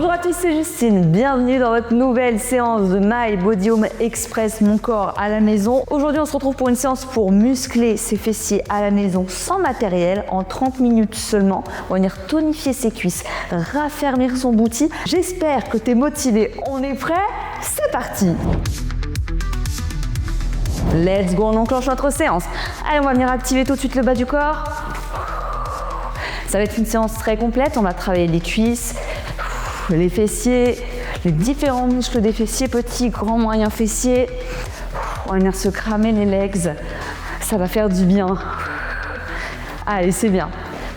Bonjour à tous, c'est Justine. Bienvenue dans votre nouvelle séance de My Body Home Express, mon corps à la maison. Aujourd'hui, on se retrouve pour une séance pour muscler ses fessiers à la maison sans matériel, en 30 minutes seulement. On va venir tonifier ses cuisses, raffermir son booty. J'espère que tu es motivé. On est prêt? C'est parti! Let's go, on enclenche notre séance. Allez, on va venir activer tout de suite le bas du corps. Ça va être une séance très complète. On va travailler les cuisses, les fessiers, les différents muscles des fessiers, petits, grands, moyens fessiers. On va venir se cramer les legs. Ça va faire du bien. Allez, c'est bien.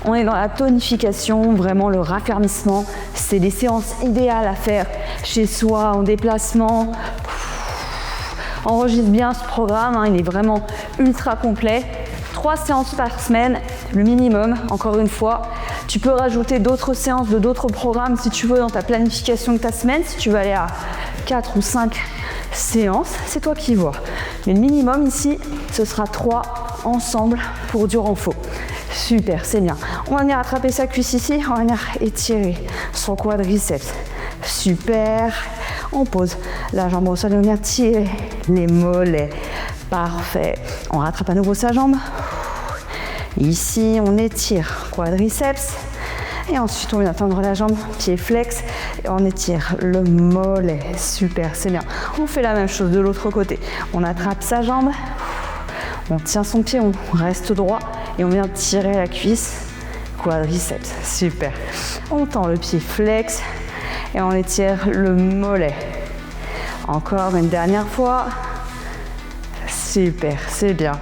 On est dans la tonification, vraiment le raffermissement. C'est des séances idéales à faire chez soi, en déplacement. Enregistre bien ce programme, il est vraiment ultra complet. 3 séances par semaine, le minimum, encore une fois. Tu peux rajouter d'autres séances de d'autres programmes si tu veux dans ta planification de ta semaine. Si tu veux aller à 4 ou 5 séances, c'est toi qui vois. Mais le minimum ici, ce sera 3 ensemble pour du renfort. Super, c'est bien. On va venir attraper sa cuisse ici, on va venir étirer son quadriceps. Super. On pose la jambe au sol et on vient tirer les mollets. Parfait. On rattrape à nouveau sa jambe. Ici, on étire quadriceps. Et ensuite, on vient tendre la jambe, pied flex. Et on étire le mollet. Super, c'est bien. On fait la même chose de l'autre côté. On attrape sa jambe. On tient son pied, on reste droit. Et on vient tirer la cuisse. Quadriceps. Super. On tend le pied flex. Et on étire le mollet. Encore une dernière fois. Super, c'est bien.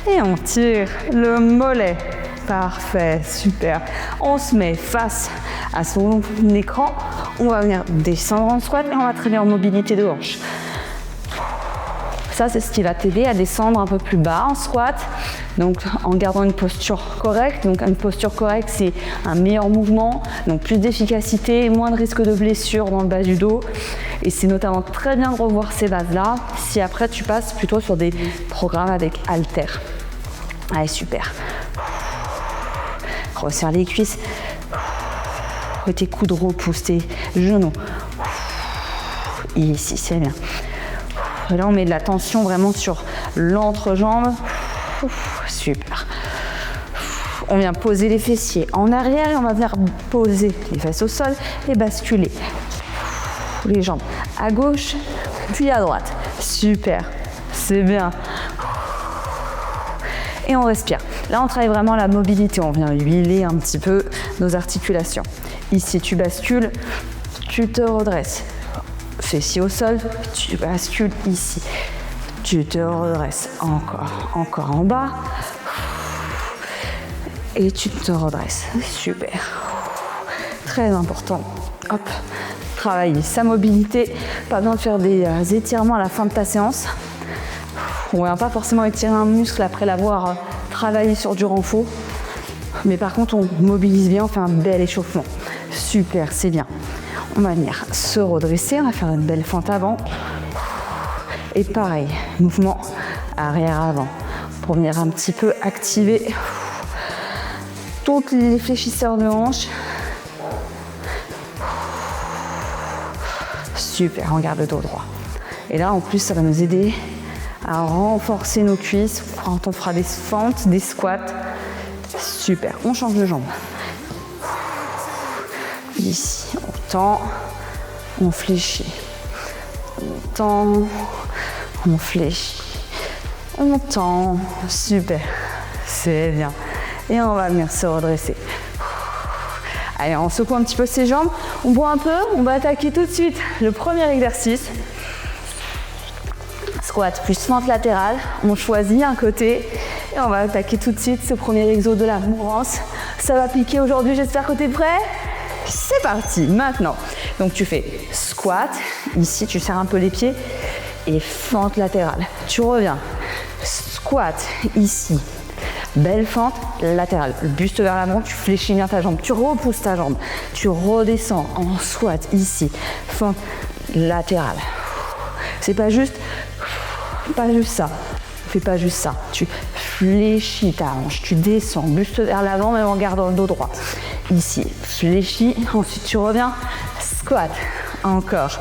Et on tire le mollet. Parfait, super. On se met face à son écran. On va venir descendre en squat et on va traîner en mobilité de hanche. Ça, c'est ce qui va t'aider à descendre un peu plus bas en squat. Donc, en gardant une posture correcte. Donc, une posture correcte, c'est un meilleur mouvement, donc plus d'efficacité, moins de risque de blessure dans le bas du dos. Et c'est notamment très bien de revoir ces bases-là si après tu passes plutôt sur des programmes avec haltères. Allez, super. Resserre les cuisses. Tes coudes repoussent, tes genoux. Ici, c'est bien. Et là, on met de la tension vraiment sur l'entrejambe. Super. On vient poser les fessiers en arrière et on va venir poser les fesses au sol et basculer les jambes à gauche puis à droite. Super. C'est bien. Et on respire. Là, on travaille vraiment la mobilité. On vient huiler un petit peu nos articulations. Ici, tu bascules, tu te redresses. Fessiers au sol, tu bascules ici. Tu te redresses encore en bas. Et tu te redresses. Super. Très important. Hop. Travailler sa mobilité. Pas besoin de faire des étirements à la fin de ta séance. On ne va pas forcément étirer un muscle après l'avoir travaillé sur du renfort. Mais par contre, on mobilise bien, on fait un bel échauffement. Super, c'est bien. On va venir se redresser, on va faire une belle fente avant. Et pareil, mouvement arrière-avant. Pour venir un petit peu activer tous les fléchisseurs de hanches. Super, on garde le dos droit. Et là, en plus, ça va nous aider à renforcer nos cuisses. Quand on fera des fentes, des squats. Super, on change de jambe. Ici, on tend, on fléchit. On tend, on fléchit. On tend, super, c'est bien. Et on va venir se redresser. Allez, on secoue un petit peu ses jambes. On boit un peu, on va attaquer tout de suite le premier exercice. Squat plus fente latérale. On choisit un côté et on va attaquer tout de suite ce premier exo de la mouvance. Ça va piquer aujourd'hui, j'espère que tu es prêt. C'est parti, maintenant. Donc tu fais squat, ici tu serres un peu les pieds et fente latérale. Tu reviens, squat, ici, belle fente latérale. Le buste vers l'avant, tu fléchis bien ta jambe, tu repousses ta jambe, tu redescends en squat, ici, fente latérale. C'est pas juste ça, fais pas juste ça. Tu fléchis ta hanche, tu descends, buste vers l'avant, même en gardant le dos droit. Ici, fléchis, ensuite tu reviens, squat, encore,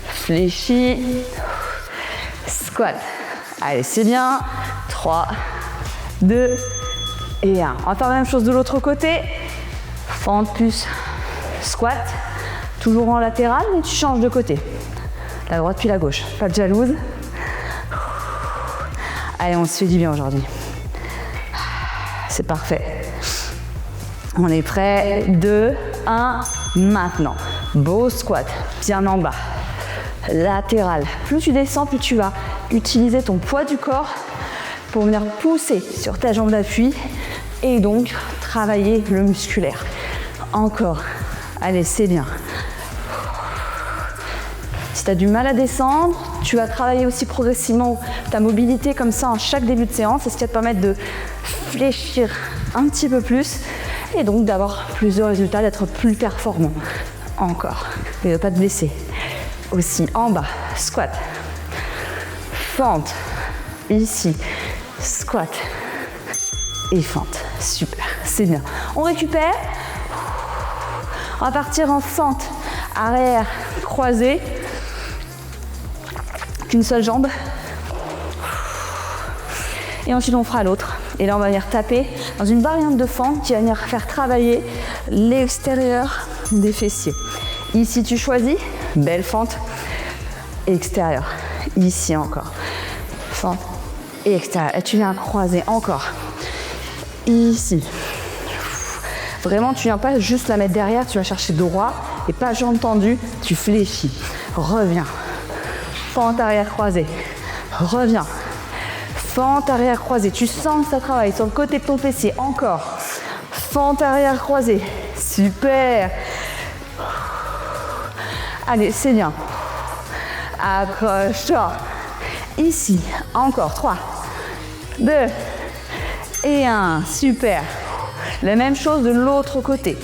fléchis, squat. Allez, c'est bien, 3, 2 et 1. On va faire la même chose de l'autre côté, fente plus squat, toujours en latéral, mais tu changes de côté. La droite puis la gauche, pas de jalouse. Allez, on se fait du bien aujourd'hui. C'est parfait. On est prêt, 2, 1, maintenant. Beau squat, bien en bas. Latéral. Plus tu descends, plus tu vas utiliser ton poids du corps pour venir pousser sur ta jambe d'appui et donc travailler le musculaire. Encore. Allez, c'est bien. Si tu as du mal à descendre, tu vas travailler aussi progressivement ta mobilité comme ça en chaque début de séance. C'est ce qui va te permettre de fléchir un petit peu plus et donc d'avoir plus de résultats, d'être plus performant. Encore. Et de ne pas te blesser. Aussi en bas, squat, fente, ici, squat et fente. Super, c'est bien. On récupère. On va partir en fente, arrière, croisée. Qu'une seule jambe. Et ensuite on fera l'autre. Et là on va venir taper dans une variante de fente qui va venir faire travailler l'extérieur des fessiers. Ici tu choisis, belle fente, extérieure. Ici encore, fente et extérieure. Et tu viens croiser encore. Ici. Vraiment tu viens pas juste la mettre derrière, tu vas chercher droit et pas jambe tendue, tu fléchis. Reviens. Fente arrière croisée. Reviens. Fente arrière croisée. Tu sens que ça travaille sur le côté de ton fessier. Encore. Fente arrière croisée. Super. Allez, c'est bien. Accroche-toi. Ici. Encore. 3, 2 et 1. Super. La même chose de l'autre côté.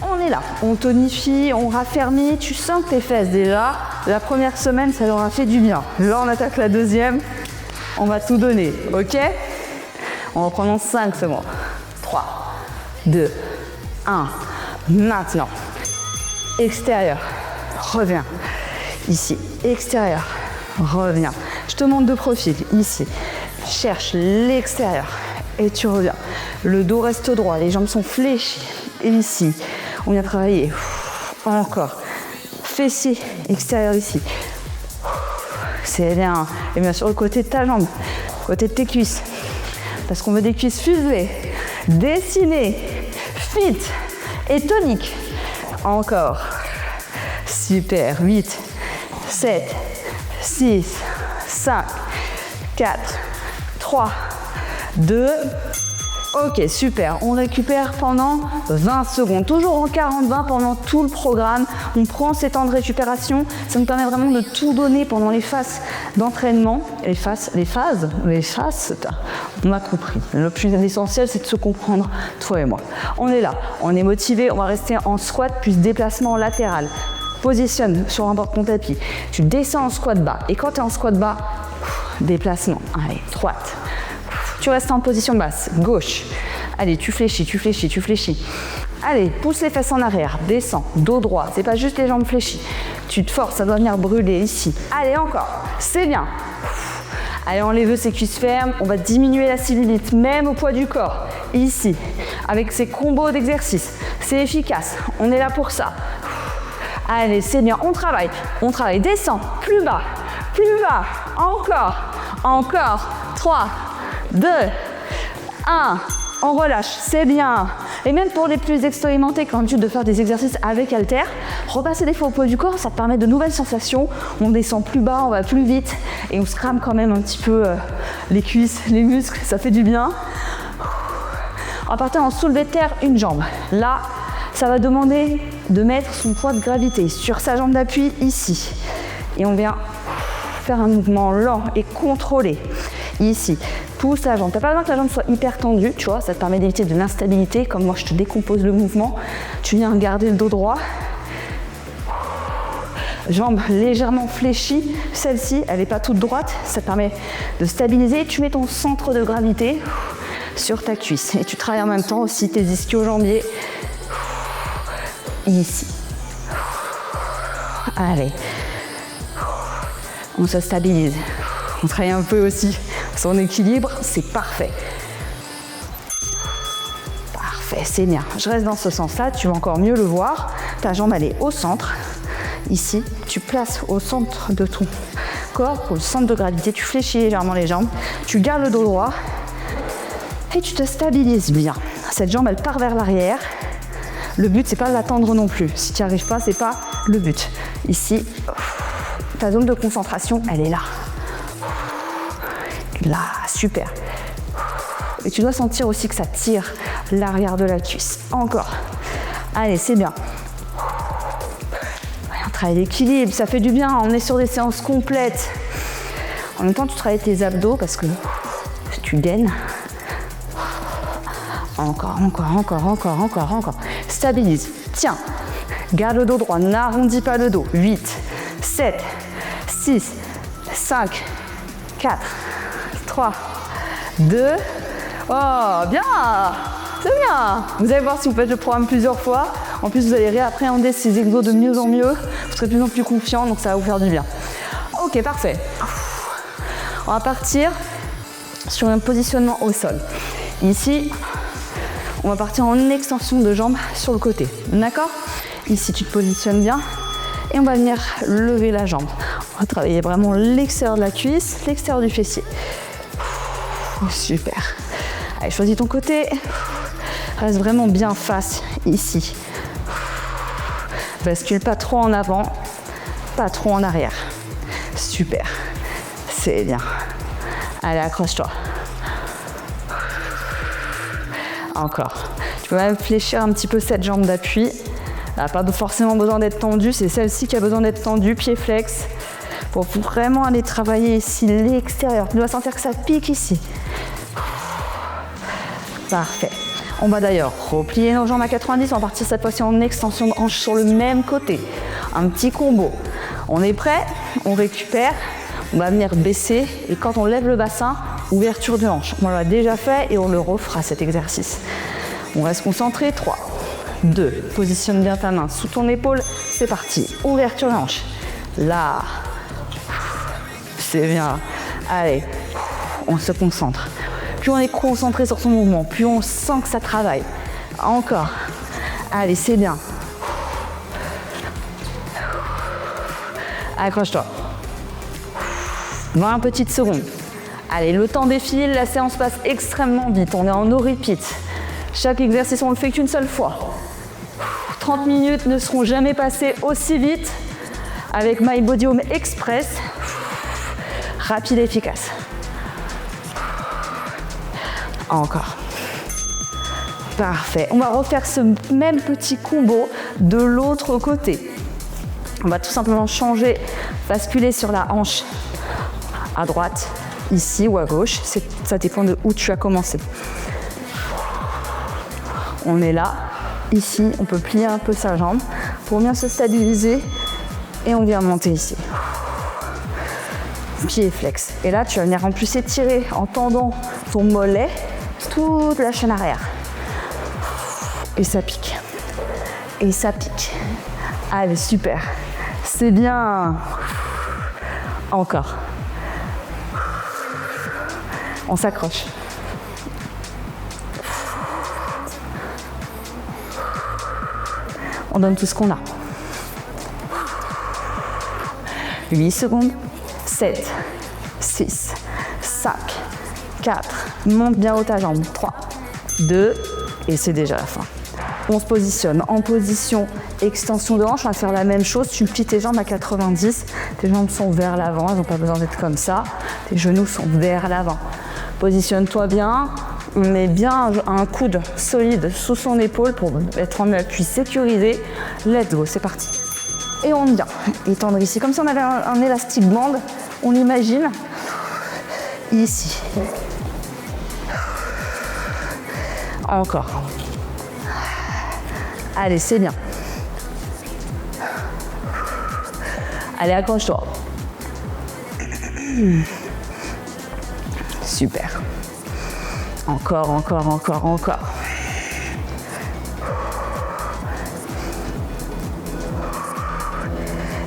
On est là. On tonifie, on raffermit. Tu sens que tes fesses déjà. La première semaine, ça leur a fait du bien. Là, on attaque la deuxième. On va tout donner, ok? On reprend dans 5 secondes. 3, 2, 1. Maintenant. Extérieur. Reviens. Ici. Extérieur. Reviens. Je te montre de profil. Ici. Cherche l'extérieur. Et tu reviens. Le dos reste droit. Les jambes sont fléchies. Et ici. On vient travailler. Encore. Fessier extérieur ici. C'est bien. Et bien sur le côté de ta jambe, côté de tes cuisses. Parce qu'on veut des cuisses fusées, dessinées, fit et toniques. Encore. Super. 8, 7, 6, 5, 4, 3, 2. Ok, super. On récupère pendant 20 secondes. Toujours en 40-20 pendant tout le programme. On prend ces temps de récupération. Ça nous permet vraiment de tout donner pendant les phases d'entraînement. Les phases, on a compris. Le plus essentiel, c'est de se comprendre, toi et moi. On est là, on est motivé. On va rester en squat puis déplacement latéral. Positionne sur un bord de ton tapis. Tu descends en squat bas. Et quand tu es en squat bas, déplacement. Allez, droite. Tu restes en position basse, gauche. Allez, tu fléchis, tu fléchis, tu fléchis. Allez, pousse les fesses en arrière, descends, dos droit. C'est pas juste les jambes fléchies. Tu te forces, ça doit venir brûler ici. Allez, encore, c'est bien. Allez, on les veut, ces cuisses fermes. On va diminuer la cellulite, même au poids du corps. Ici, avec ces combos d'exercices. C'est efficace, on est là pour ça. Allez, c'est bien, on travaille. Descends, plus bas, encore. 3, 2, 1, on relâche, c'est bien. Et même pour les plus expérimentés qui ont l'habitude de faire des exercices avec haltères, repasser des fois au poids du corps, ça te permet de nouvelles sensations. On descend plus bas, on va plus vite et on se crame quand même un petit peu les cuisses, les muscles, ça fait du bien. On va partir en soulevé de terre, une jambe. Là, ça va demander de mettre son poids de gravité sur sa jambe d'appui ici. Et on vient faire un mouvement lent et contrôlé. Ici, pousse la jambe. Tu n'as pas besoin que la jambe soit hyper tendue, tu vois, ça te permet d'éviter de l'instabilité. Comme moi, je te décompose le mouvement. Tu viens garder le dos droit. Jambe légèrement fléchie. Celle-ci, elle n'est pas toute droite. Ça te permet de stabiliser. Tu mets ton centre de gravité sur ta cuisse. Et tu travailles en même temps aussi tes ischio-jambiers. Ici. Allez. On se stabilise. On travaille un peu aussi son équilibre. C'est parfait. Parfait, c'est bien. Je reste dans ce sens-là. Tu vas encore mieux le voir. Ta jambe, elle est au centre. Ici, tu places au centre de ton corps, au centre de gravité. Tu fléchis légèrement les jambes. Tu gardes le dos droit. Et tu te stabilises bien. Cette jambe, elle part vers l'arrière. Le but, c'est pas de l'attendre non plus. Si tu n'y arrives pas, c'est pas le but. Ici, ta zone de concentration, elle est là. Là, super. Et tu dois sentir aussi que ça tire l'arrière de la cuisse. Encore. Allez, c'est bien. On travaille l'équilibre, ça fait du bien. On est sur des séances complètes. En même temps, tu travailles tes abdos parce que tu gaines. Encore. Stabilise. Tiens. Garde le dos droit. N'arrondis pas le dos. 8, 7, 6, 5, 4, 3, 2. Oh, bien. C'est bien. Vous allez voir si vous faites le programme plusieurs fois. En plus, vous allez réappréhender ces exos de mieux en mieux. Vous serez de plus en plus confiant, donc ça va vous faire du bien. Ok, parfait. On va partir sur un positionnement au sol. Ici, on va partir en extension de jambes sur le côté. D'accord? Ici, tu te positionnes bien. Et on va venir lever la jambe. On va travailler vraiment l'extérieur de la cuisse, l'extérieur du fessier. Super. Allez, choisis ton côté. Reste vraiment bien face ici. Bascule pas trop en avant, pas trop en arrière. Super. C'est bien. Allez, accroche-toi. Encore. Tu peux même fléchir un petit peu cette jambe d'appui. Elle n'a pas forcément besoin d'être tendue, c'est celle-ci qui a besoin d'être tendue, pied flex. Pour vraiment aller travailler ici l'extérieur. Tu dois sentir que ça pique ici. Parfait. On va d'ailleurs replier nos jambes à 90. On va partir cette fois-ci en extension de hanche sur le même côté. Un petit combo. On est prêt? On récupère. On va venir baisser. Et quand on lève le bassin, ouverture de hanche. On l'a déjà fait et on le refera cet exercice. On reste concentré. 3, 2. Positionne bien ta main sous ton épaule. C'est parti. Ouverture de hanche. Là. C'est bien. Allez. On se concentre. Plus on est concentré sur son mouvement, plus on sent que ça travaille. Encore. Allez, c'est bien. Accroche-toi. 20 petites secondes. Allez, le temps défile, la séance passe extrêmement vite. On est en no repeat. Chaque exercice, on le fait qu'une seule fois. 30 minutes ne seront jamais passées aussi vite avec My Body Home Express. Rapide et efficace. Encore. Parfait. On va refaire ce même petit combo de l'autre côté. On va tout simplement changer, basculer sur la hanche à droite, ici ou à gauche. Ça dépend de où tu as commencé. On est là. Ici, on peut plier un peu sa jambe pour bien se stabiliser et on vient monter ici. Pied flex. Et là, tu vas venir en plus étirer en tendant ton mollet toute la chaîne arrière. Et ça pique. Et ça pique. Allez, super. C'est bien. Encore. On s'accroche. On donne tout ce qu'on a. 8 secondes. 7, 6, 5, 4. Monte bien haut ta jambe. 3, 2, et c'est déjà la fin. On se positionne en position extension de hanche. On va faire la même chose. Tu plies tes jambes à 90. Tes jambes sont vers l'avant. Elles n'ont pas besoin d'être comme ça. Tes genoux sont vers l'avant. Positionne-toi bien. Mets bien un coude solide sous son épaule pour être en appui sécurisé. Let's go, c'est parti. Et on vient étendre ici. Comme si on avait un élastique band. On imagine ici. Encore. Allez, c'est bien. Allez, accroche-toi. Super. Encore, encore, encore, encore.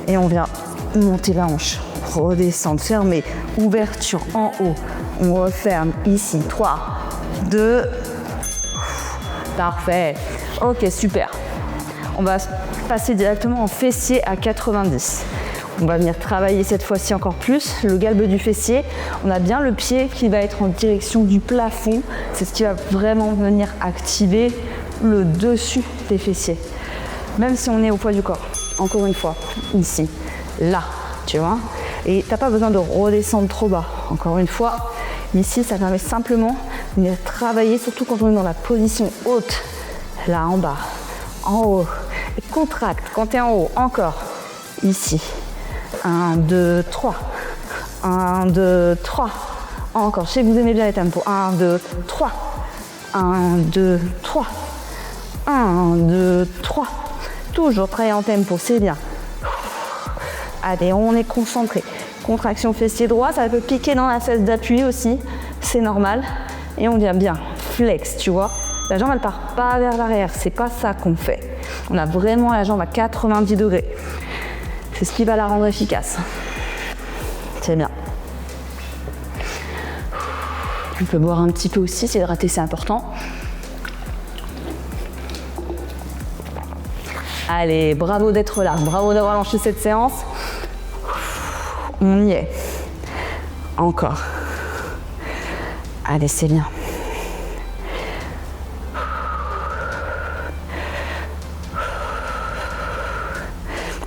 Et on vient monter la hanche, redescendre, fermer, ouverture en haut. On referme ici. 3, 2. Parfait. Ok, super. On va passer directement en fessier à 90. On va venir travailler cette fois-ci encore plus le galbe du fessier. On a bien le pied qui va être en direction du plafond. C'est ce qui va vraiment venir activer le dessus des fessiers. Même si on est au poids du corps. Encore une fois, ici, là, tu vois. Et tu n'as pas besoin de redescendre trop bas. Encore une fois, ici, ça permet simplement de venir travailler, surtout quand on est dans la position haute. Là, en bas, en haut. Et contracte quand tu es en haut. Encore, ici. 1, 2, 3. 1, 2, 3. Encore, je sais que vous aimez bien les tempos. 1, 2, 3. 1, 2, 3. 1, 2, 3. Toujours travailler en tempo, c'est bien. Allez, on est concentré. Contraction fessier droit, ça peut piquer dans la fesse d'appui aussi. C'est normal. Et on vient bien flex, tu vois. La jambe, elle part pas vers l'arrière. C'est pas ça qu'on fait. On a vraiment la jambe à 90 degrés. C'est ce qui va la rendre efficace. C'est bien. On peut boire un petit peu aussi, s'hydrater, c'est important. Allez, bravo d'être là. Bravo d'avoir lancé cette séance. On y est. Encore. Allez, c'est bien.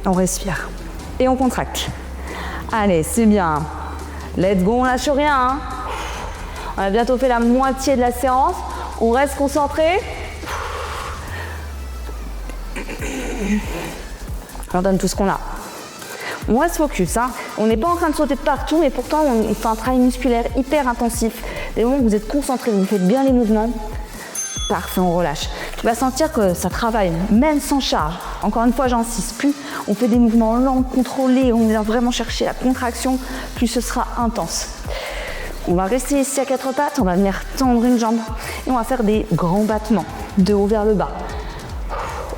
On respire. Et on contracte. Allez, c'est bien. Let's go, on lâche rien. Hein. On a bientôt fait la moitié de la séance. On reste concentré. On donne tout ce qu'on a. On reste focus. Hein. On n'est pas en train de sauter de partout, mais pourtant on fait un travail musculaire hyper intensif. Dès moments où vous êtes concentré, vous faites bien les mouvements. Parfait, on relâche. Tu vas sentir que ça travaille, même sans charge. Encore une fois, j'insiste, plus on fait des mouvements lents, contrôlés, on vient vraiment chercher la contraction, plus ce sera intense. On va rester ici à quatre pattes, on va venir tendre une jambe et on va faire des grands battements, de haut vers le bas.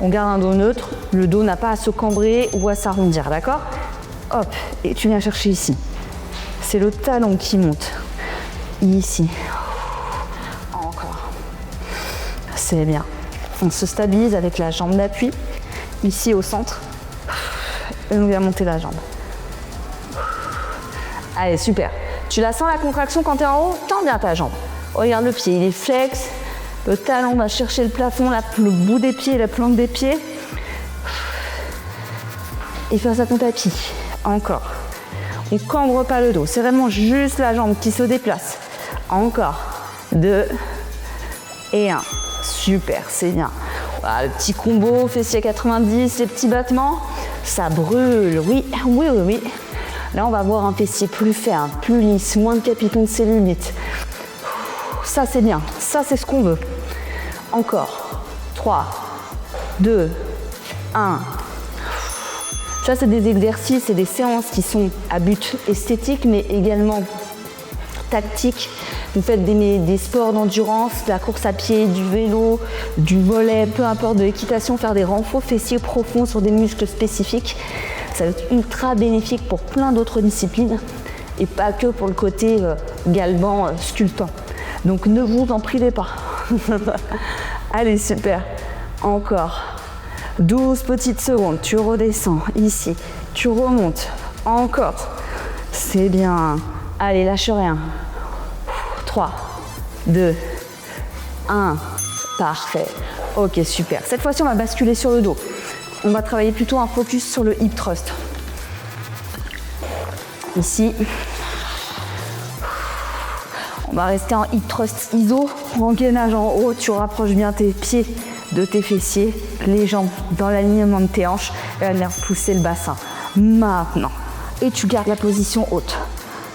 On garde un dos neutre, le dos n'a pas à se cambrer ou à s'arrondir, d'accord? Hop, et tu viens chercher ici. C'est le talon qui monte. Ici. Encore. C'est bien. On se stabilise avec la jambe d'appui, ici au centre. Et on vient monter la jambe. Allez, super. Tu la sens la contraction quand tu es en haut? Tends bien ta jambe. Regarde le pied, il est flex. Le talon va chercher le plafond, le bout des pieds, la plante des pieds. Et face à ton tapis. Encore. On ne cambre pas le dos. C'est vraiment juste la jambe qui se déplace. Encore. 2 et 1. Super, c'est bien. Voilà, le petit combo, fessier 90, les petits battements. Ça brûle. Oui, oui, oui, oui. Là, on va avoir un fessier plus ferme, plus lisse, moins de capitons de cellulite. Ça, c'est bien. Ça, c'est ce qu'on veut. Encore. 3, 2, 1. Ça, c'est des exercices et des séances qui sont à but esthétique, mais également tactique. Vous faites des sports d'endurance, de la course à pied, du vélo, du volley, peu importe, de l'équitation, faire des renforts fessiers profonds sur des muscles spécifiques. Ça va être ultra bénéfique pour plein d'autres disciplines et pas que pour le côté galbant, sculptant. Donc ne vous en privez pas. Allez, super. Encore. 12 petites secondes. Tu redescends ici. Tu remontes. Encore. C'est bien. Allez, lâche rien. 3, 2, 1. Parfait. Ok, super. Cette fois-ci, on va basculer sur le dos. On va travailler plutôt un focus sur le hip thrust. Ici. On va rester en hip thrust iso. En gainage en haut, tu rapproches bien tes pieds de tes fessiers, les jambes dans l'alignement de tes hanches et va venir pousser le bassin. Maintenant. Et tu gardes la position haute.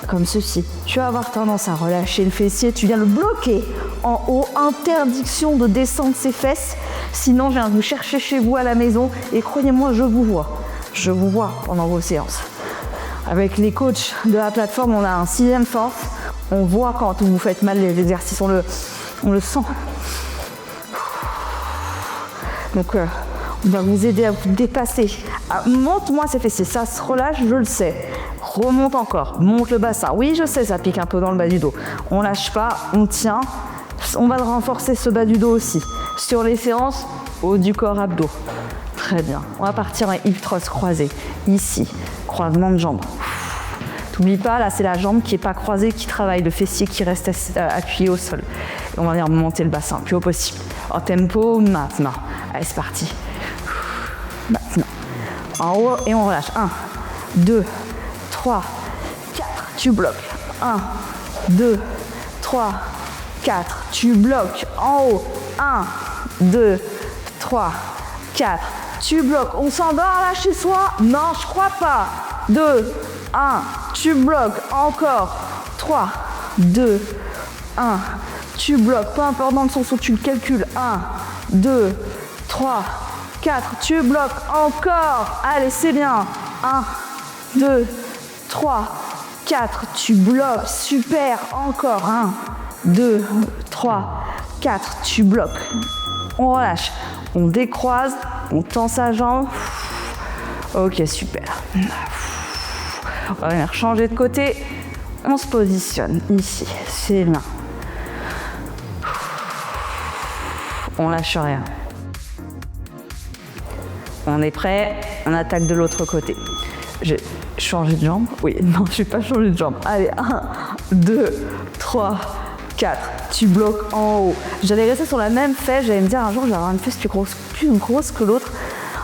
Comme ceci. Tu vas avoir tendance à relâcher le fessier, tu viens le bloquer en haut, interdiction de descendre ses fesses, sinon je viens vous chercher chez vous à la maison et croyez-moi, je vous vois pendant vos séances. Avec les coachs de la plateforme, on a un 6e sens. On voit quand vous faites mal les exercices, on le sent. Donc, on va vous aider à vous dépasser. Monte-moi ces fessiers, ça se relâche, je le sais. Remonte encore, monte le bassin. Oui, je sais, ça pique un peu dans le bas du dos. On lâche pas, on tient. On va renforcer ce bas du dos aussi. Sur les séances, haut du corps, abdos. Très bien. On va partir en hip thrust croisé. Ici, croisement de jambes. N'oublie pas, là, c'est la jambe qui n'est pas croisée qui travaille, le fessier qui reste appuyé au sol. Et on va venir monter le bassin le plus haut possible. En tempo, maintenant. Allez, c'est parti. Maintenant. En haut et on relâche. 1, 2, 3, 4. Tu bloques. 1, 2, 3, 4. Tu bloques. En haut. 1, 2, 3, 4. Tu bloques. On s'endort là chez soi? Non, je crois pas. 2, 1. Tu bloques. Encore. 3, 2, 1. Tu bloques. Peu importe dans le sens où tu le calcules. 1, 2, 3, 4. Tu bloques. Encore. Allez, c'est bien. 1, 2, 3, 4. Tu bloques. Super. Encore. 1, 2, 3, 4. Tu bloques. On relâche. On décroise. On tend sa jambe. Ok, super. On va venir changer de côté. On se positionne ici. C'est bien. On lâche rien. On est prêt. On attaque de l'autre côté. J'ai changé de jambe. Oui, non, je n'ai pas changé de jambe. Allez, 1, 2, 3, 4. Tu bloques en haut. J'allais rester sur la même fesse. J'allais me dire un jour, je vais avoir une fesse plus grosse que l'autre.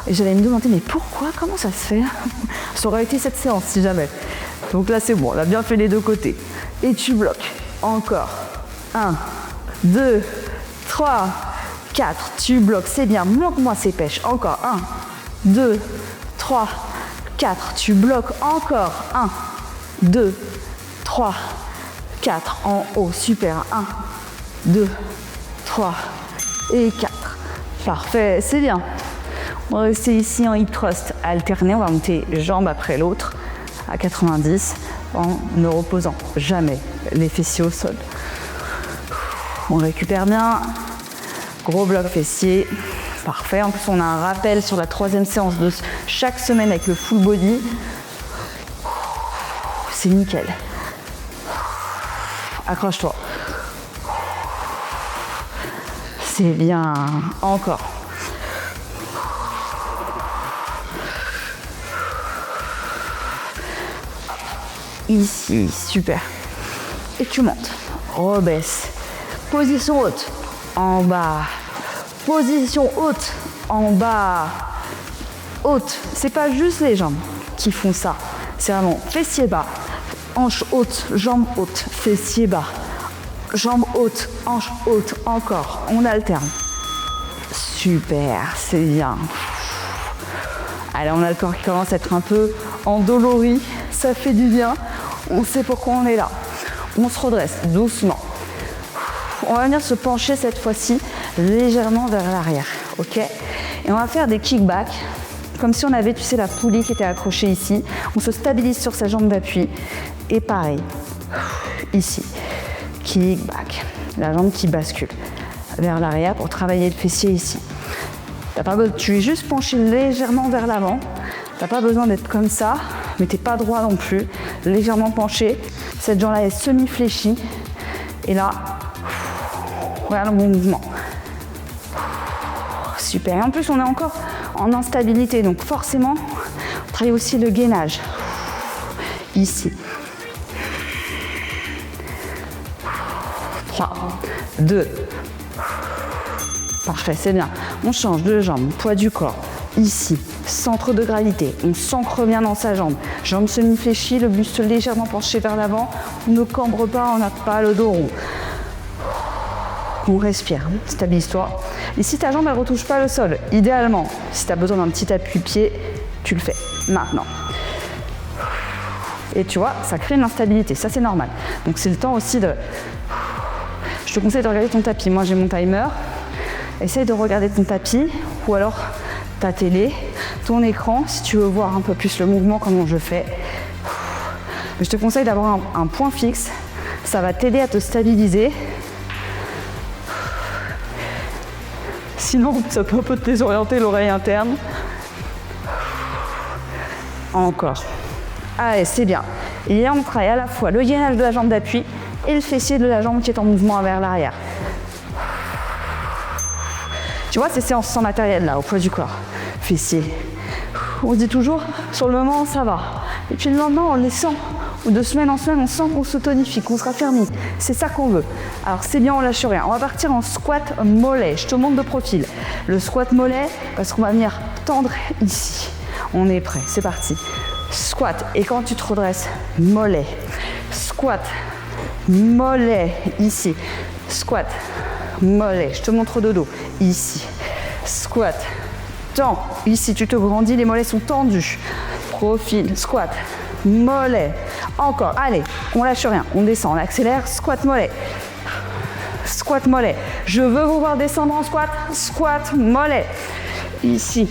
Et j'allais me demander, mais pourquoi? Comment ça se fait? Ça aurait été cette séance, si jamais. Donc là, c'est bon. On a bien fait les deux côtés. Et tu bloques. Encore. 1, 2, 3, 4. Tu bloques. C'est bien. Montre-moi ces pêches. Encore. 1, 2, 3, 4. Tu bloques. Encore. 1, 2, 3, 4. En haut. Super. 1, 2, 3 et 4. Parfait. C'est bien. On va rester ici en hip thrust alterné. On va monter jambe après l'autre à 90 en ne reposant jamais les fessiers au sol. On récupère bien. Gros bloc fessier. Parfait. En plus, on a un rappel sur la 3e séance de chaque semaine avec le full body. C'est nickel. Accroche-toi. C'est bien. Encore. Ici, super. Et tu montes. Rebaisse. Position haute. En bas. Position haute. En bas. Haute. C'est pas juste les jambes qui font ça. C'est vraiment fessier bas. Hanche haute. Jambe haute. Fessier bas. Jambe haute. Hanche haute. Encore. On alterne. Super. C'est bien. Allez, on a le corps qui commence à être un peu endolori. Ça fait du bien. On sait pourquoi on est là. On se redresse doucement. On va venir se pencher cette fois-ci légèrement vers l'arrière. Ok? Et on va faire des kickbacks. Comme si on avait, tu sais, la poulie qui était accrochée ici. On se stabilise sur sa jambe d'appui. Et pareil, ici. Kickback. La jambe qui bascule vers l'arrière pour travailler le fessier ici. T'as pas besoin, tu es juste penché légèrement vers l'avant. T'as pas besoin d'être comme ça, mais t'es pas droit non plus. Légèrement penché. Cette jambe-là est semi-fléchie. Et là, regarde le mouvement. Super. Et en plus, on est encore en instabilité. Donc forcément, on travaille aussi le gainage. Ici. 3, 2. Parfait, c'est bien. On change de jambe, poids du corps. Ici, centre de gravité. On s'ancre bien dans sa jambe. Jambe semi-fléchie, le buste légèrement penché vers l'avant. On ne cambre pas, on n'a pas le dos rond. On respire, stabilise-toi. Et si ta jambe ne retouche pas le sol, idéalement, si tu as besoin d'un petit appui-pied, tu le fais maintenant. Et tu vois, ça crée une instabilité, ça c'est normal. Donc c'est le temps aussi de... Je te conseille de regarder ton tapis. Moi j'ai mon timer. Essaye de regarder ton tapis ou alors ta télé, ton écran, si tu veux voir un peu plus le mouvement, comment je fais. Mais je te conseille d'avoir un point fixe. Ça va t'aider à te stabiliser. Sinon, ça peut un peu te désorienter l'oreille interne. Encore. Allez, c'est bien. Et là, on travaille à la fois le gainage de la jambe d'appui et le fessier de la jambe qui est en mouvement vers l'arrière. Tu vois ces séances sans matériel là, au poids du corps. Fessier. On se dit toujours, sur le moment, ça va. Et puis le lendemain, on les sent. Ou de semaine en semaine, on sent qu'on se tonifie, qu'on se raffermit. C'est ça qu'on veut. Alors c'est bien, on lâche rien. On va partir en squat mollet. Je te montre de profil. Le squat mollet, parce qu'on va venir tendre ici. On est prêt, c'est parti. Squat. Et quand tu te redresses, mollet. Squat. Mollet. Ici. Squat. Mollet. Je te montre de dos. Ici. Squat. Tends. Ici, tu te grandis, les mollets sont tendus. Profil. Squat. Mollet. Encore. Allez, on lâche rien. On descend, on accélère. Squat mollet. Squat mollet. Je veux vous voir descendre en squat. Squat mollet. Ici.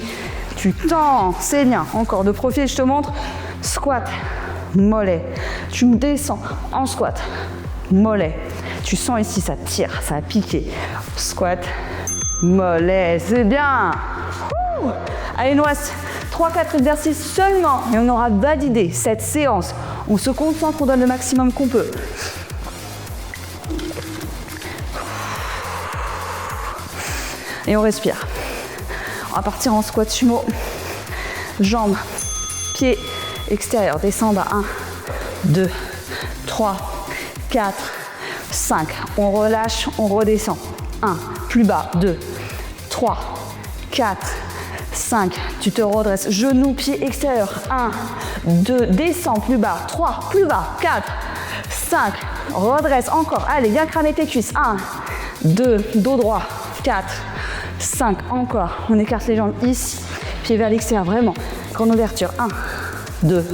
Tu tends. C'est bien. Encore de profil, je te montre. Squat mollet. Tu descends en squat mollet. Tu sens ici, ça tire, ça a piqué. Squat mollet. C'est bien. Allez, il nous reste 3-4 exercices seulement et on aura validé cette séance. On se concentre, on donne le maximum qu'on peut. Et on respire. On va partir en squat sumo. Jambes, pieds extérieurs, descend à 1, 2, 3, 4, 5. On relâche, on redescend. 1, plus bas, 2, 3, 4, 5, tu te redresses, genoux, pieds extérieurs, 1, 2, descends, plus bas, 3, plus bas, 4, 5, redresse, encore, allez, viens cramer tes cuisses, 1, 2, dos droit, 4, 5, encore, on écarte les jambes ici, pieds vers l'extérieur, vraiment, grande ouverture, 1, 2,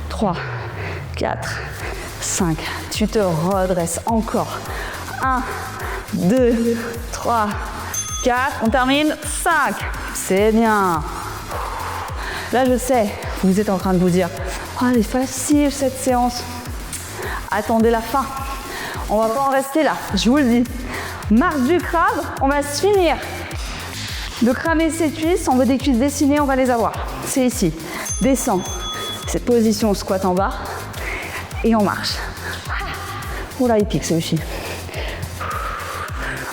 3, 4, 5, tu te redresses, encore, 1, 2, 3, 4, on termine, 5, c'est bien. Là, je sais, vous êtes en train de vous dire, oh, elle est facile cette séance. Attendez la fin. On va pas en rester là, je vous le dis. Marche du crabe, on va se finir de cramer ses cuisses. On veut des cuisses dessinées, on va les avoir. C'est ici. Descends. Cette position, squat en bas. Et on marche. Oh là, il pique celui-ci.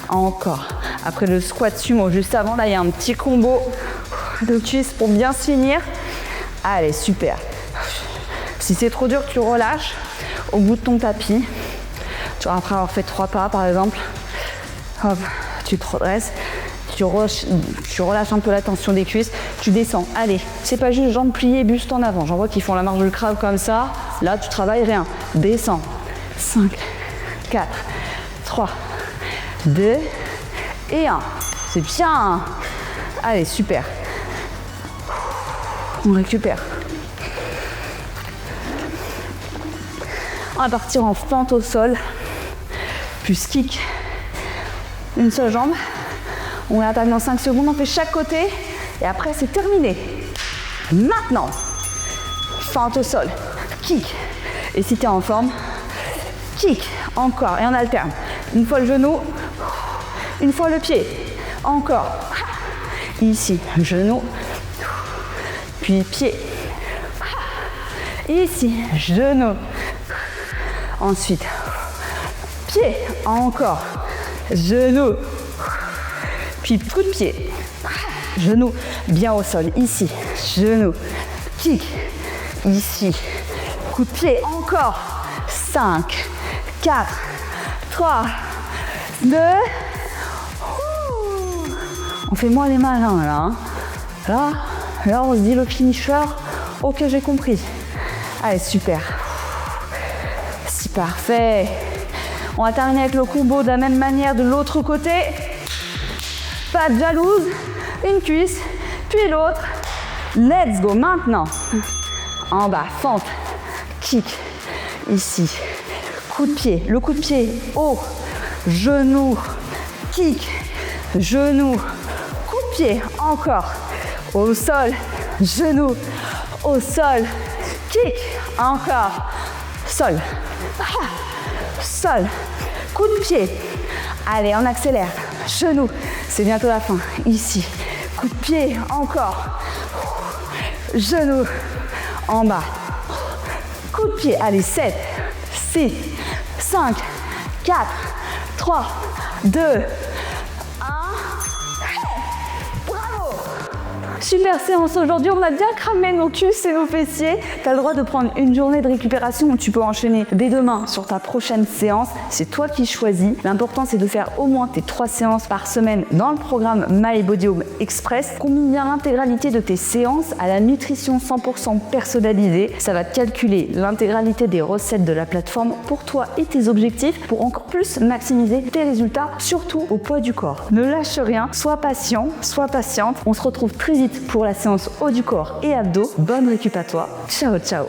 Encore. Après le squat sumo, juste avant, là, il y a un petit combo de cuisses pour bien se finir. Allez, super. Si c'est trop dur, tu relâches au bout de ton tapis. Tu vois, après avoir fait 3 pas, par exemple, hop, tu te redresses, tu relâches un peu la tension des cuisses, tu descends. Allez, c'est pas juste jambes pliées, buste en avant. J'en vois qui font la marche du crabe comme ça. Là, tu travailles rien. Descends. 5, 4, 3, 2 et 1. C'est bien. Allez, super. On récupère. On va partir en fente au sol, plus kick. Une seule jambe. On attaque dans 5 secondes, on fait chaque côté et après c'est terminé. Maintenant, fente au sol, kick. Et si tu es en forme, kick, encore et on alterne. Une fois le genou, une fois le pied, encore. Ici, genou, puis pied. Ici, genou. Ensuite, pied, encore. Genou. Puis coup de pied. Genou bien au sol. Ici, genou. Kick. Ici. Coup de pied, encore. 5, 4, 3, 2. On fait moins les malins là. Hein. Là, on se dit le finisher. Ok, j'ai compris. Allez, super. C'est parfait. On va terminer avec le combo de la même manière de l'autre côté. Pas de jalouse. Une cuisse, puis l'autre. Let's go. Maintenant. En bas, fente. Kick. Ici. Coup de pied. Le coup de pied haut. Genou. Kick. Genou. Coup de pied. Encore. Au sol. Genou. Au sol. Kick. Encore. sol, sol, coup de pied. Allez, on accélère. Genou, c'est bientôt la fin. Ici, coup de pied, encore. Genou, en bas. Coup de pied. Allez, 7, 6, 5, 4, 3, 2, 1. Bravo! Super séance aujourd'hui, on a bien cramé nos cuisses et nos fessiers. Tu as le droit de prendre une journée de récupération où tu peux enchaîner dès demain sur ta prochaine séance. C'est toi qui choisis. L'important, c'est de faire au moins tes 3 séances par semaine dans le programme My Body Home Express. Combine bien l'intégralité de tes séances à la nutrition 100% personnalisée. Ça va te calculer l'intégralité des recettes de la plateforme pour toi et tes objectifs pour encore plus maximiser tes résultats, surtout au poids du corps. Ne lâche rien, sois patient, sois patiente. On se retrouve très vite pour la séance haut du corps et abdos. Bonne récup à toi. Ciao, ciao.